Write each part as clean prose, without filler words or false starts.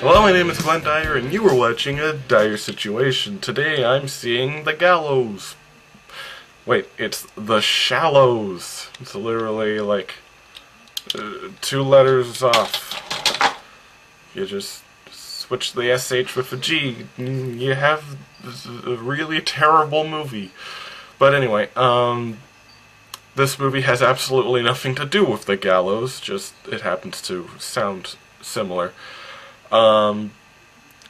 Hello, my name is Glenn Dyer, and you are watching a Dyer-Situation. Today I'm seeing the gallows. Wait, it's the shallows. It's literally like 2 letters off. You just switch the SH with a G. You have a really terrible movie. But anyway, this movie has absolutely nothing to do with the gallows, just it happens to sound similar.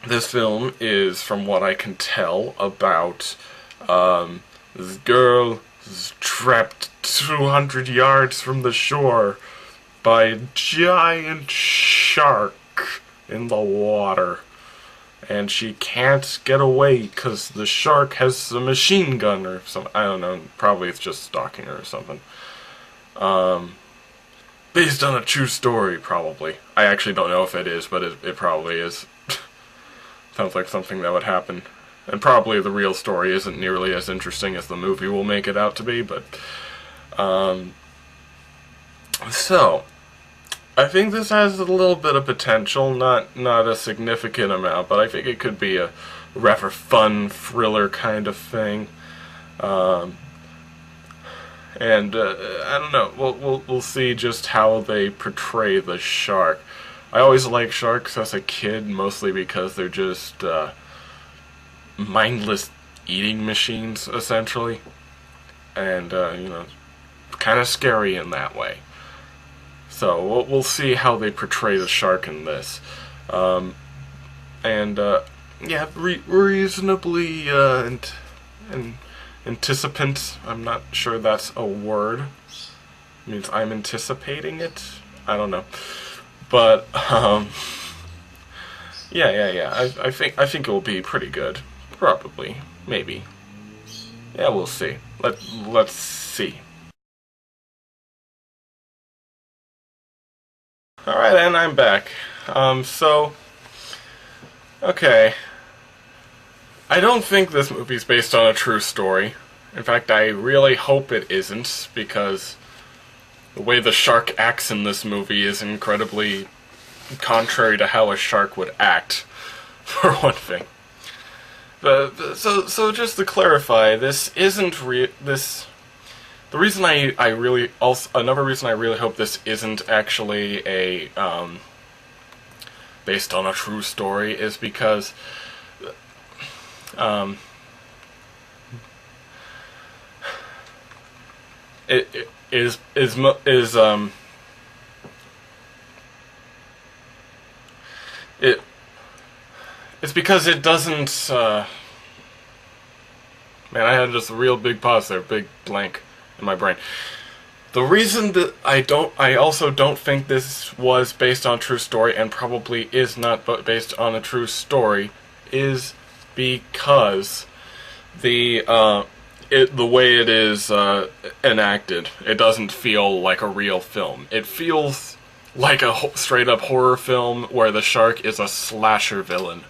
This film is, from what I can tell, about this girl is trapped 200 yards from the shore by a giant shark in the water. And she can't get away because the shark has a machine gun or something. I don't know, probably it's just stalking her or something. Based on a true story, probably. I actually don't know if it is, but it probably is. Sounds like something that would happen. And probably the real story isn't nearly as interesting as the movie will make it out to be, but... So, I think this has a little bit of potential, not a significant amount, but I think it could be a rather fun thriller kind of thing. And I don't know. We'll see just how they portray the shark. I always liked sharks as a kid, mostly because they're just mindless eating machines, essentially, and you know, kind of scary in that way. So we'll see how they portray the shark in this, yeah, reasonably anticipant. I'm not sure that's a word. It means I'm anticipating it. I don't know, but yeah. I think it will be pretty good. Probably, maybe. Yeah, we'll see. Let's see. Alright, and I'm back. Okay. I don't think this movie's based on a true story. In fact, I really hope it isn't, because the way the shark acts in this movie is incredibly contrary to how a shark would act, for one thing. But, so just to clarify, this isn't the reason another reason I really hope this isn't actually a, based on a true story is because, it's because it doesn't, man, I had just a real big pause there, big blank in my brain. The reason that I also don't think this was based on a true story, and probably is not based on a true story, is because the way it is enacted, it doesn't feel like a real film. It feels like a straight-up horror film where the shark is a slasher villain.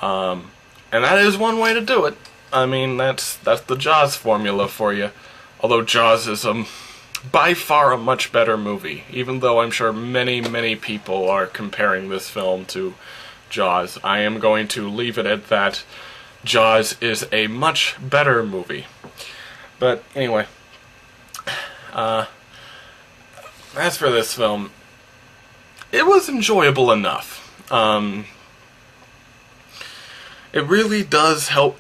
And that is one way to do it. I mean, that's the Jaws formula for you. Although Jaws is by far a much better movie, even though I'm sure many people are comparing this film to Jaws. I am going to leave it at that. Jaws is a much better movie. But anyway, as for this film, it was enjoyable enough. It really does help,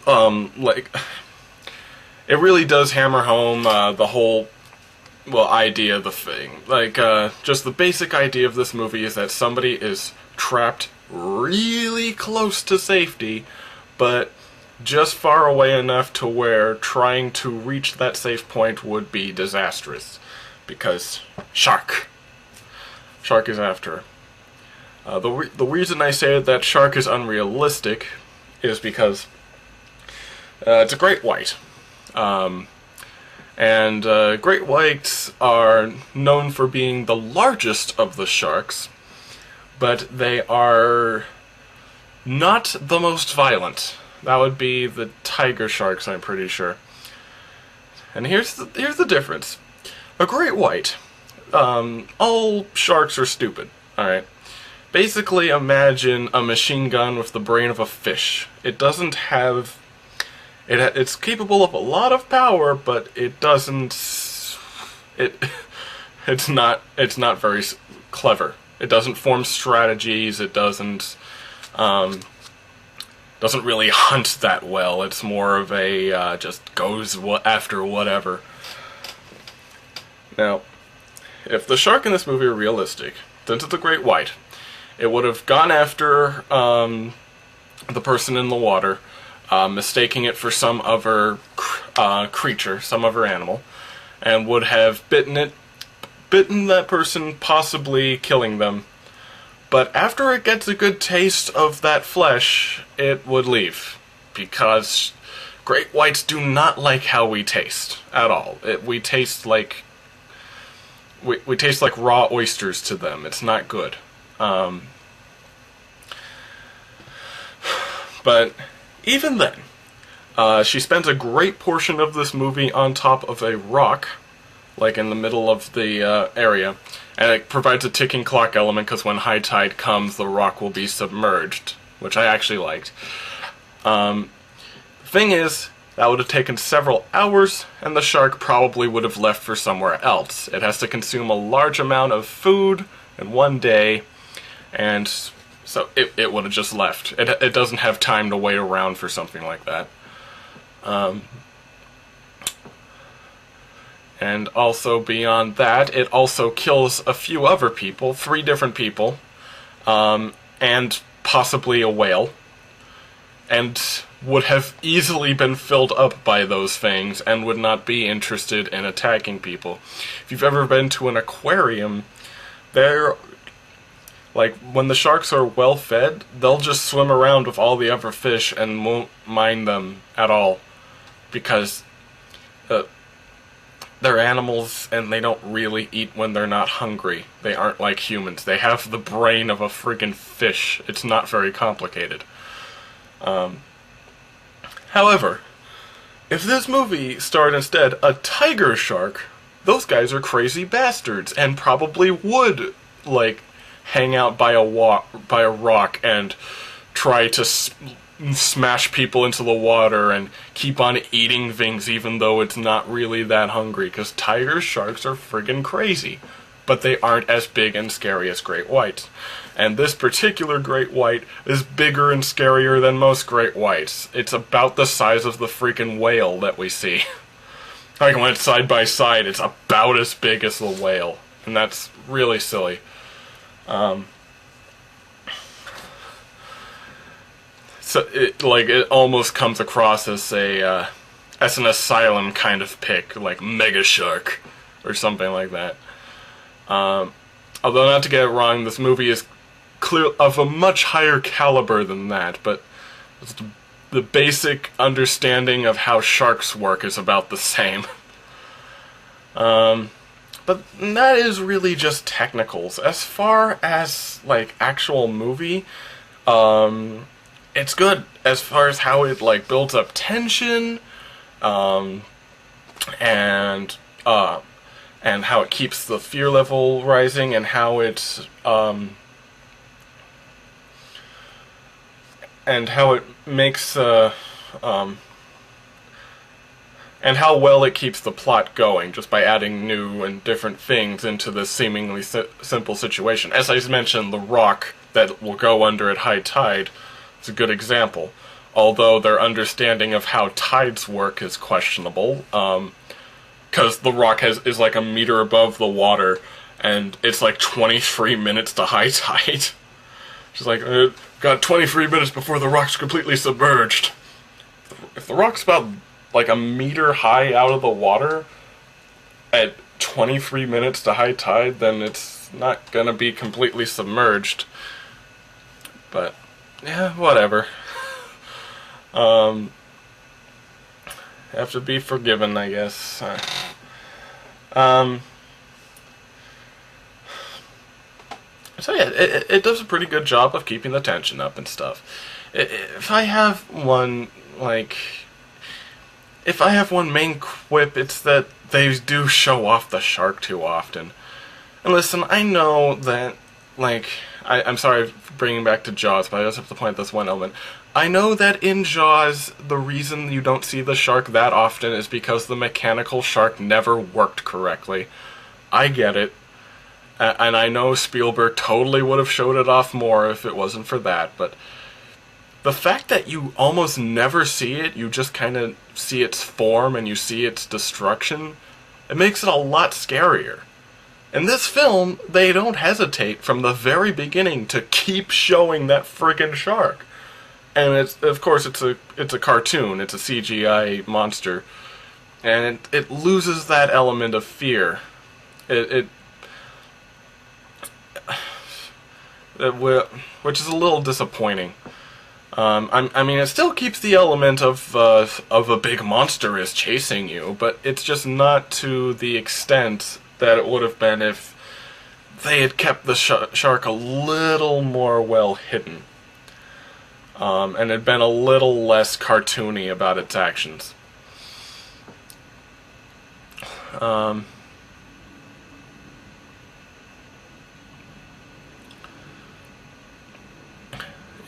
it really does hammer home the whole, idea of the thing. Just the basic idea of this movie is that somebody is trapped really close to safety, but just far away enough to where trying to reach that safe point would be disastrous. Because shark is after her. The reason I say that shark is unrealistic is because it's a great white. And great whites are known for being the largest of the sharks, but they are not the most violent. That would be the tiger sharks, I'm pretty sure. And here's the difference. A great white, all sharks are stupid, alright? Basically, imagine a machine gun with the brain of a fish. It doesn't have... It's capable of a lot of power, but it doesn't... It's not very clever. It doesn't form strategies. It doesn't really hunt that well. It's more of a just goes after whatever. Now, if the shark in this movie are realistic, since it's a great white, it would have gone after the person in the water, mistaking it for some other creature, some other animal, and would have bitten that person, possibly killing them. But after it gets a good taste of that flesh, it would leave. Because great whites do not like how we taste at all. We taste like we taste like raw oysters to them. It's not good. But even then, she spends a great portion of this movie on top of a rock, like in the middle of the area, and it provides a ticking clock element because when high tide comes, the rock will be submerged, which I actually liked. Thing is, that would have taken several hours, and the shark probably would have left for somewhere else. It has to consume a large amount of food in one day, and so it would have just left. It doesn't have time to wait around for something like that. And also beyond that, it also kills a few other people, 3 different people, and possibly a whale, and would have easily been filled up by those things and would not be interested in attacking people. If you've ever been to an aquarium, like, when the sharks are well fed, they'll just swim around with all the other fish and won't mind them at all, because they're animals and they don't really eat when they're not hungry. They aren't like humans. They have the brain of a friggin' fish. It's not very complicated. However, if this movie starred instead a tiger shark, those guys are crazy bastards and probably would, like, hang out by a rock and try to smash people into the water and keep on eating things even though it's not really that hungry, because tiger sharks are friggin' crazy. But they aren't as big and scary as great whites. And this particular great white is bigger and scarier than most great whites. It's about the size of the freaking whale that we see. Like, when it's side by side, it's about as big as the whale. And that's really silly. So it almost comes across as an asylum kind of pick, like Mega Shark or something like that. Although, not to get it wrong, this movie is clear of a much higher caliber than that, but the basic understanding of how sharks work is about the same. But that is really just technicals. As far as, like, actual movie, it's good as far as how it, like, builds up tension, and how it keeps the fear level rising, and how it makes and how well it keeps the plot going, just by adding new and different things into this seemingly simple situation. As I mentioned, the rock that will go under at high tide is a good example, although their understanding of how tides work is questionable, because the rock is like a meter above the water, and it's like 23 minutes to high tide. She's like, got 23 minutes before the rock's completely submerged. If the rock's about like a meter high out of the water at 23 minutes to high tide, then it's not gonna be completely submerged. But yeah, whatever. Have to be forgiven, I guess. So yeah, it does a pretty good job of keeping the tension up and stuff. If I have one main quip, it's that they do show off the shark too often. And listen, I know that like, I'm sorry for bringing back to Jaws, but I just have to point out this one element. I know that in Jaws, the reason you don't see the shark that often is because the mechanical shark never worked correctly. I get it. And I know Spielberg totally would have showed it off more if it wasn't for that, but the fact that you almost never see it, you just kind of see its form and you see its destruction, it makes it a lot scarier. In this film, they don't hesitate from the very beginning to keep showing that friggin' shark. And of course it's a cartoon, it's a CGI monster, and it loses that element of fear. Which is a little disappointing. I mean, it still keeps the element of a big monster is chasing you, but it's just not to the extent that it would have been if they had kept the shark a little more well hidden. And had been a little less cartoony about its actions.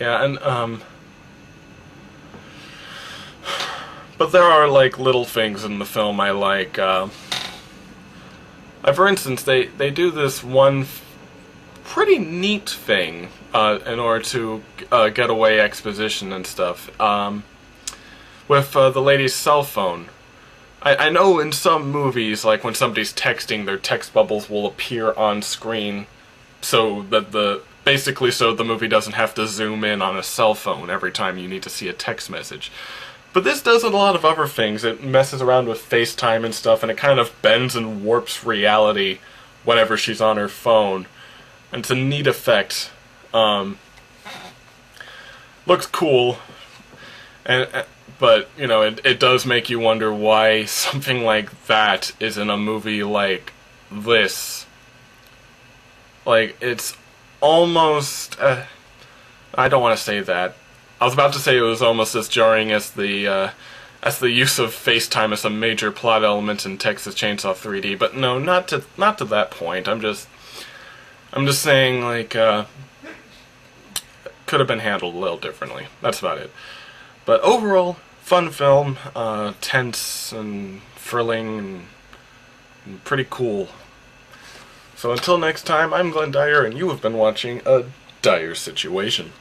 Yeah, and, but there are, like, little things in the film I like. For instance, they do this one pretty neat thing in order to get away exposition and stuff with the lady's cell phone. I know in some movies, like when somebody's texting, their text bubbles will appear on screen so that basically so the movie doesn't have to zoom in on a cell phone every time you need to see a text message. But this does a lot of other things. It messes around with FaceTime and stuff, and it kind of bends and warps reality whenever she's on her phone. And it's a neat effect. Looks cool. But, you know, it does make you wonder why something like that is in a movie like this. Like, it's almost... I don't want to say that. I was about to say it was almost as jarring as the use of FaceTime as a major plot element in Texas Chainsaw 3D, but no, not to that point. I'm just saying, like, could have been handled a little differently. That's about it. But overall, fun film, tense and thrilling and pretty cool. So until next time, I'm Glenn Dyer, and you have been watching A Dire Situation.